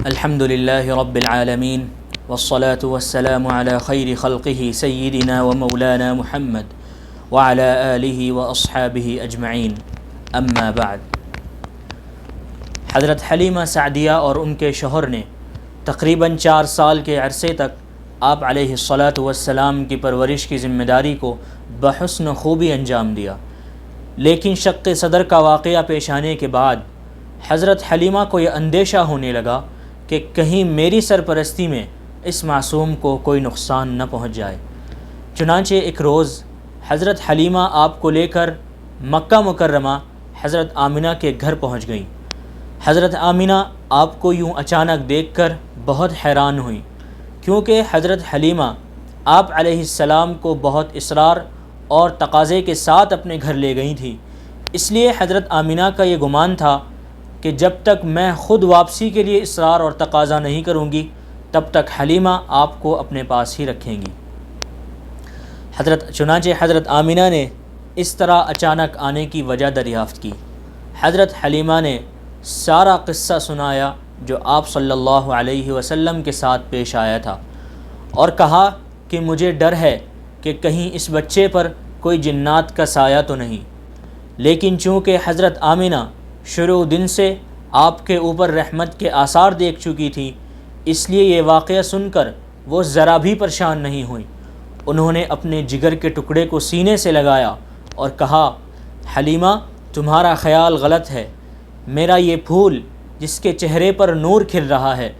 الحمد لله رب العالمين والصلاة والسلام على خير خلقه سيدنا ومولانا محمد وعلى آله وأصحابه أجمعين اما بعد۔ حضرت حلیمہ سعدیہ اور ان کے شوہر نے تقریباً 4 سال کے عرصے تک آپ علیہ الصلاۃ والسلام کی پرورش کی ذمہ داری کو بحسن خوبی انجام دیا، لیکن شق صدر کا واقعہ پیش آنے کے بعد حضرت حلیمہ کو یہ اندیشہ ہونے لگا کہ کہیں میری سرپرستی میں اس معصوم کو کوئی نقصان نہ پہنچ جائے۔ چنانچہ ایک روز حضرت حلیمہ آپ کو لے کر مکہ مکرمہ حضرت آمنہ کے گھر پہنچ گئیں۔ حضرت آمنہ آپ کو یوں اچانک دیکھ کر بہت حیران ہوئیں، کیونکہ حضرت حلیمہ آپ علیہ السلام کو بہت اصرار اور تقاضے کے ساتھ اپنے گھر لے گئی تھیں۔ اس لیے حضرت آمنہ کا یہ گمان تھا کہ جب تک میں خود واپسی کے لیے اصرار اور تقاضا نہیں کروں گی تب تک حلیمہ آپ کو اپنے پاس ہی رکھیں گی۔ چنانچہ حضرت آمنہ نے اس طرح اچانک آنے کی وجہ دریافت کی۔ حضرت حلیمہ نے سارا قصہ سنایا جو آپ صلی اللہ علیہ وسلم کے ساتھ پیش آیا تھا، اور کہا کہ مجھے ڈر ہے کہ کہیں اس بچے پر کوئی جنات کا سایہ تو نہیں، لیکن چونکہ حضرت آمنہ شروع دن سے آپ کے اوپر رحمت کے آثار دیکھ چکی تھی، اس لیے یہ واقعہ سن کر وہ ذرا بھی پریشان نہیں ہوئیں۔ انہوں نے اپنے جگر کے ٹکڑے کو سینے سے لگایا اور کہا، حلیمہ تمہارا خیال غلط ہے، میرا یہ پھول جس کے چہرے پر نور کھل رہا ہے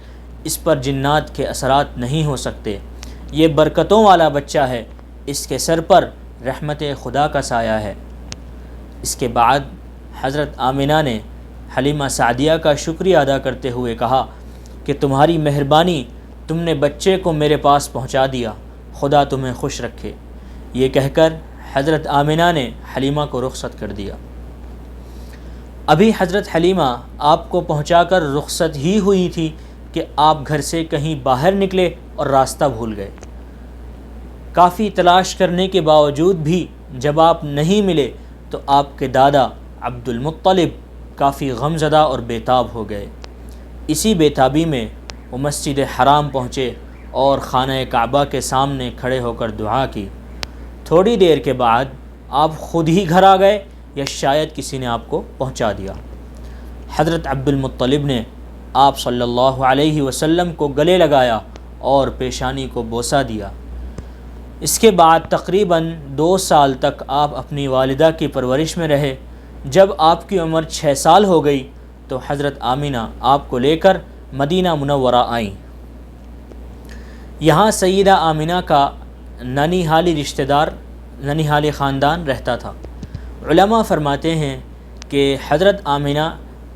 اس پر جنات کے اثرات نہیں ہو سکتے، یہ برکتوں والا بچہ ہے، اس کے سر پر رحمت خدا کا سایہ ہے۔ اس کے بعد حضرت آمنہ نے حلیمہ سعدیہ کا شکریہ ادا کرتے ہوئے کہا کہ تمہاری مہربانی، تم نے بچے کو میرے پاس پہنچا دیا، خدا تمہیں خوش رکھے۔ یہ کہہ کر حضرت آمنہ نے حلیمہ کو رخصت کر دیا۔ ابھی حضرت حلیمہ آپ کو پہنچا کر رخصت ہی ہوئی تھی کہ آپ گھر سے کہیں باہر نکلے اور راستہ بھول گئے۔ کافی تلاش کرنے کے باوجود بھی جب آپ نہیں ملے تو آپ کے دادا عبد المطلب کافی غمزدہ اور بے تاب ہو گئے۔ اسی بے تابی میں وہ مسجد حرام پہنچے اور خانہ کعبہ کے سامنے کھڑے ہو کر دعا کی۔ تھوڑی دیر کے بعد آپ خود ہی گھر آ گئے یا شاید کسی نے آپ کو پہنچا دیا۔ حضرت عبد المطلب نے آپ صلی اللہ علیہ وسلم کو گلے لگایا اور پیشانی کو بوسہ دیا۔ اس کے بعد تقریباً 2 سال تک آپ اپنی والدہ کی پرورش میں رہے۔ جب آپ کی عمر 6 سال ہو گئی تو حضرت آمنہ آپ کو لے کر مدینہ منورہ آئیں۔ یہاں سیدہ آمنہ کا ننیحالی رشتہ دار، ننیحالی خاندان رہتا تھا۔ علماء فرماتے ہیں کہ حضرت آمنہ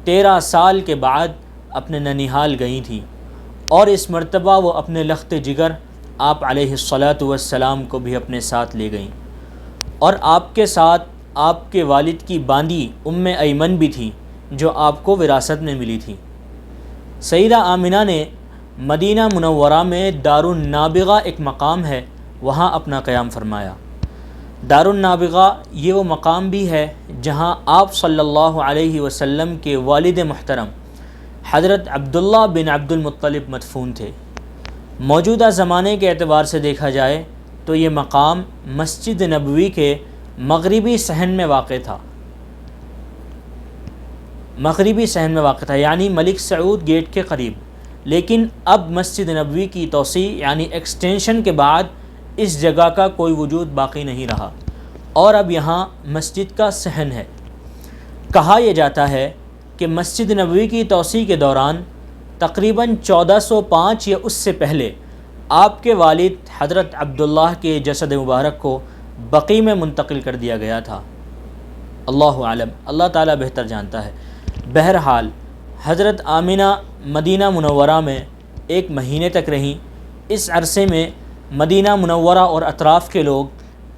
13 سال کے بعد اپنے ننیحال گئی تھیں، اور اس مرتبہ وہ اپنے لخت جگر آپ علیہ الصلاۃ والسلام کو بھی اپنے ساتھ لے گئیں، اور آپ کے ساتھ آپ کے والد کی باندی ایمن بھی تھی جو آپ کو وراثت میں ملی تھی۔ سیدہ آمنہ نے مدینہ منورہ میں دار النابغہ ایک مقام ہے، وہاں اپنا قیام فرمایا۔ دار النابغہ یہ وہ مقام بھی ہے جہاں آپ صلی اللہ علیہ وسلم کے والد محترم حضرت عبداللہ بن عبد المطلب مدفون تھے۔ موجودہ زمانے کے اعتبار سے دیکھا جائے تو یہ مقام مسجد نبوی کے مغربی صحن میں واقع تھا، یعنی ملک سعود گیٹ کے قریب، لیکن اب مسجد نبوی کی توسیع یعنی ایکسٹینشن کے بعد اس جگہ کا کوئی وجود باقی نہیں رہا، اور اب یہاں مسجد کا صحن ہے۔ کہا یہ جاتا ہے کہ مسجد نبوی کی توسیع کے دوران تقریباً 1405 یا اس سے پہلے آپ کے والد حضرت عبداللہ کے جسد مبارک کو بقیع میں منتقل کر دیا گیا تھا۔ اللہ عالم، اللہ تعالیٰ بہتر جانتا ہے۔ بہرحال حضرت آمنہ مدینہ منورہ میں 1 مہینے تک رہیں۔ اس عرصے میں مدینہ منورہ اور اطراف کے لوگ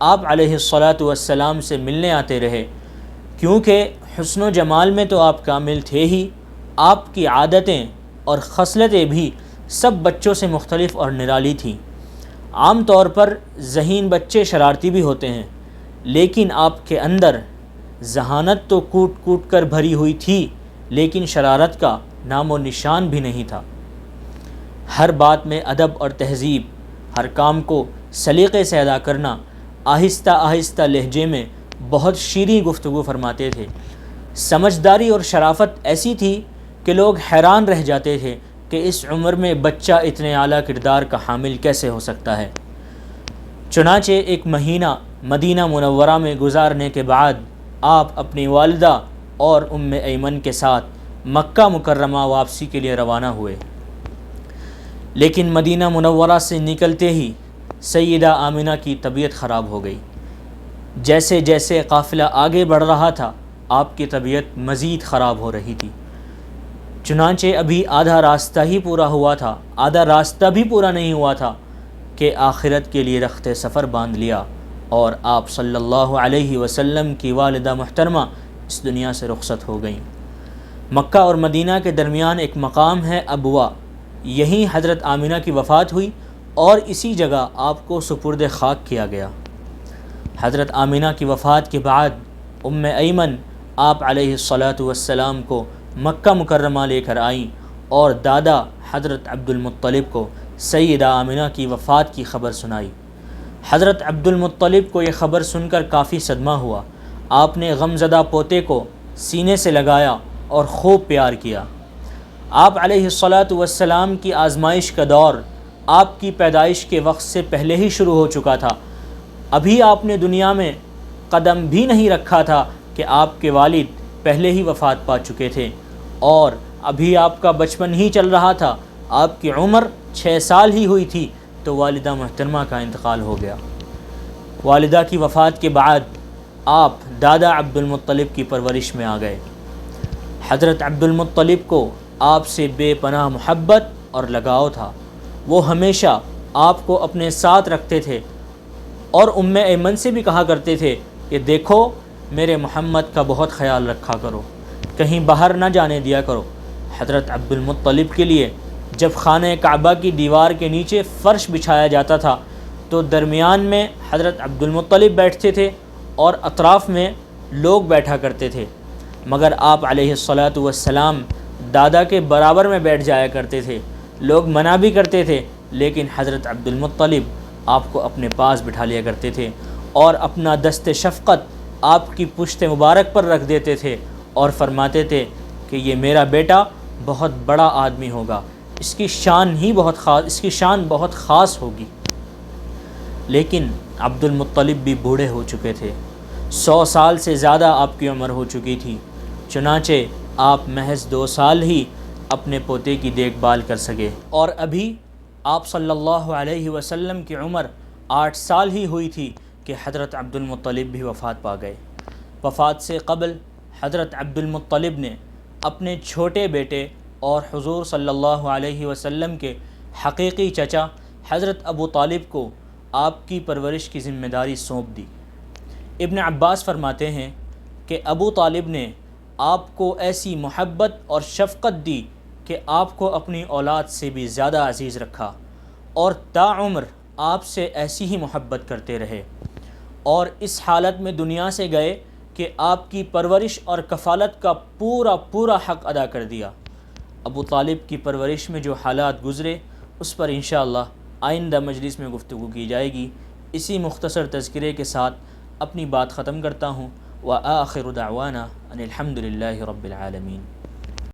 آپ علیہ الصلاۃ والسلام سے ملنے آتے رہے، کیونکہ حسن و جمال میں تو آپ کامل تھے ہی، آپ کی عادتیں اور خصلتیں بھی سب بچوں سے مختلف اور نرالی تھیں۔ عام طور پر ذہین بچے شرارتی بھی ہوتے ہیں، لیکن آپ کے اندر ذہانت تو کوٹ کوٹ کر بھری ہوئی تھی، لیکن شرارت کا نام و نشان بھی نہیں تھا۔ ہر بات میں ادب اور تہذیب، ہر کام کو سلیقے سے ادا کرنا، آہستہ آہستہ لہجے میں بہت شیریں گفتگو فرماتے تھے۔ سمجھداری اور شرافت ایسی تھی کہ لوگ حیران رہ جاتے تھے کہ اس عمر میں بچہ اتنے اعلیٰ کردار کا حامل کیسے ہو سکتا ہے۔ چنانچہ ایک مہینہ مدینہ منورہ میں گزارنے کے بعد آپ اپنی والدہ اور ایمن کے ساتھ مکہ مکرمہ واپسی کے لیے روانہ ہوئے، لیکن مدینہ منورہ سے نکلتے ہی سیدہ آمنہ کی طبیعت خراب ہو گئی۔ جیسے جیسے قافلہ آگے بڑھ رہا تھا آپ کی طبیعت مزید خراب ہو رہی تھی۔ چنانچہ ابھی آدھا راستہ ہی پورا ہوا تھا، آدھا راستہ بھی پورا نہیں ہوا تھا کہ آخرت کے لیے رخت سفر باندھ لیا اور آپ صلی اللہ علیہ وسلم کی والدہ محترمہ اس دنیا سے رخصت ہو گئیں۔ مکہ اور مدینہ کے درمیان ایک مقام ہے ابوا، یہیں حضرت آمنہ کی وفات ہوئی اور اسی جگہ آپ کو سپرد خاک کیا گیا۔ حضرت آمنہ کی وفات کے بعد ایمن آپ علیہ الصلاۃ والسلام کو مکہ مکرمہ لے کر آئیں اور دادا حضرت عبد المطلب کو سیدہ آمنہ کی وفات کی خبر سنائی۔ حضرت عبد المطلب کو یہ خبر سن کر کافی صدمہ ہوا۔ آپ نے غمزدہ پوتے کو سینے سے لگایا اور خوب پیار کیا۔ آپ علیہ الصلاۃ والسلام کی آزمائش کا دور آپ کی پیدائش کے وقت سے پہلے ہی شروع ہو چکا تھا۔ ابھی آپ نے دنیا میں قدم بھی نہیں رکھا تھا کہ آپ کے والد پہلے ہی وفات پا چکے تھے، اور ابھی آپ کا بچپن ہی چل رہا تھا۔ آپ کی عمر 6 سال ہی ہوئی تھی تو والدہ محترمہ کا انتقال ہو گیا۔ والدہ کی وفات کے بعد آپ دادا عبد المطلب کی پرورش میں آ گئے۔ حضرت عبد المطلب کو آپ سے بے پناہ محبت اور لگاؤ تھا۔ وہ ہمیشہ آپ کو اپنے ساتھ رکھتے تھے اور ایمن سے بھی کہا کرتے تھے کہ دیکھو میرے محمد کا بہت خیال رکھا کرو، کہیں باہر نہ جانے دیا کرو۔ حضرت عبد المطلب کے لیے جب خانہ کعبہ کی دیوار کے نیچے فرش بچھایا جاتا تھا تو درمیان میں حضرت عبد المطلب بیٹھتے تھے اور اطراف میں لوگ بیٹھا کرتے تھے، مگر آپ علیہ الصلاۃ والسلام دادا کے برابر میں بیٹھ جایا کرتے تھے۔ لوگ منع بھی کرتے تھے لیکن حضرت عبد المطلب آپ کو اپنے پاس بٹھا لیا کرتے تھے اور اپنا دست شفقت آپ کی پشت مبارک پر رکھ دیتے تھے اور فرماتے تھے کہ یہ میرا بیٹا بہت بڑا آدمی ہوگا، اس کی شان بہت خاص ہوگی۔ لیکن عبد المطلب بھی بوڑھے ہو چکے تھے، 100 سال سے زیادہ آپ کی عمر ہو چکی تھی، چنانچہ آپ محض 2 سال ہی اپنے پوتے کی دیکھ بھال کر سکے، اور ابھی آپ صلی اللہ علیہ وسلم کی عمر 8 سال ہی ہوئی تھی کہ حضرت عبد المطلب بھی وفات پا گئے۔ وفات سے قبل حضرت عبد المطلب نے اپنے چھوٹے بیٹے اور حضور صلی اللہ علیہ وسلم کے حقیقی چچا حضرت ابو طالب کو آپ کی پرورش کی ذمہ داری سونپ دی۔ ابن عباس فرماتے ہیں کہ ابو طالب نے آپ کو ایسی محبت اور شفقت دی کہ آپ کو اپنی اولاد سے بھی زیادہ عزیز رکھا اور تا عمر آپ سے ایسی ہی محبت کرتے رہے، اور اس حالت میں دنیا سے گئے کہ آپ کی پرورش اور کفالت کا پورا حق ادا کر دیا۔ ابو طالب کی پرورش میں جو حالات گزرے اس پر انشاءاللہ آئندہ مجلس میں گفتگو کی جائے گی۔ اسی مختصر تذکرے کے ساتھ اپنی بات ختم کرتا ہوں۔ وآخر دعوانا ان الحمد للہ رب العالمین۔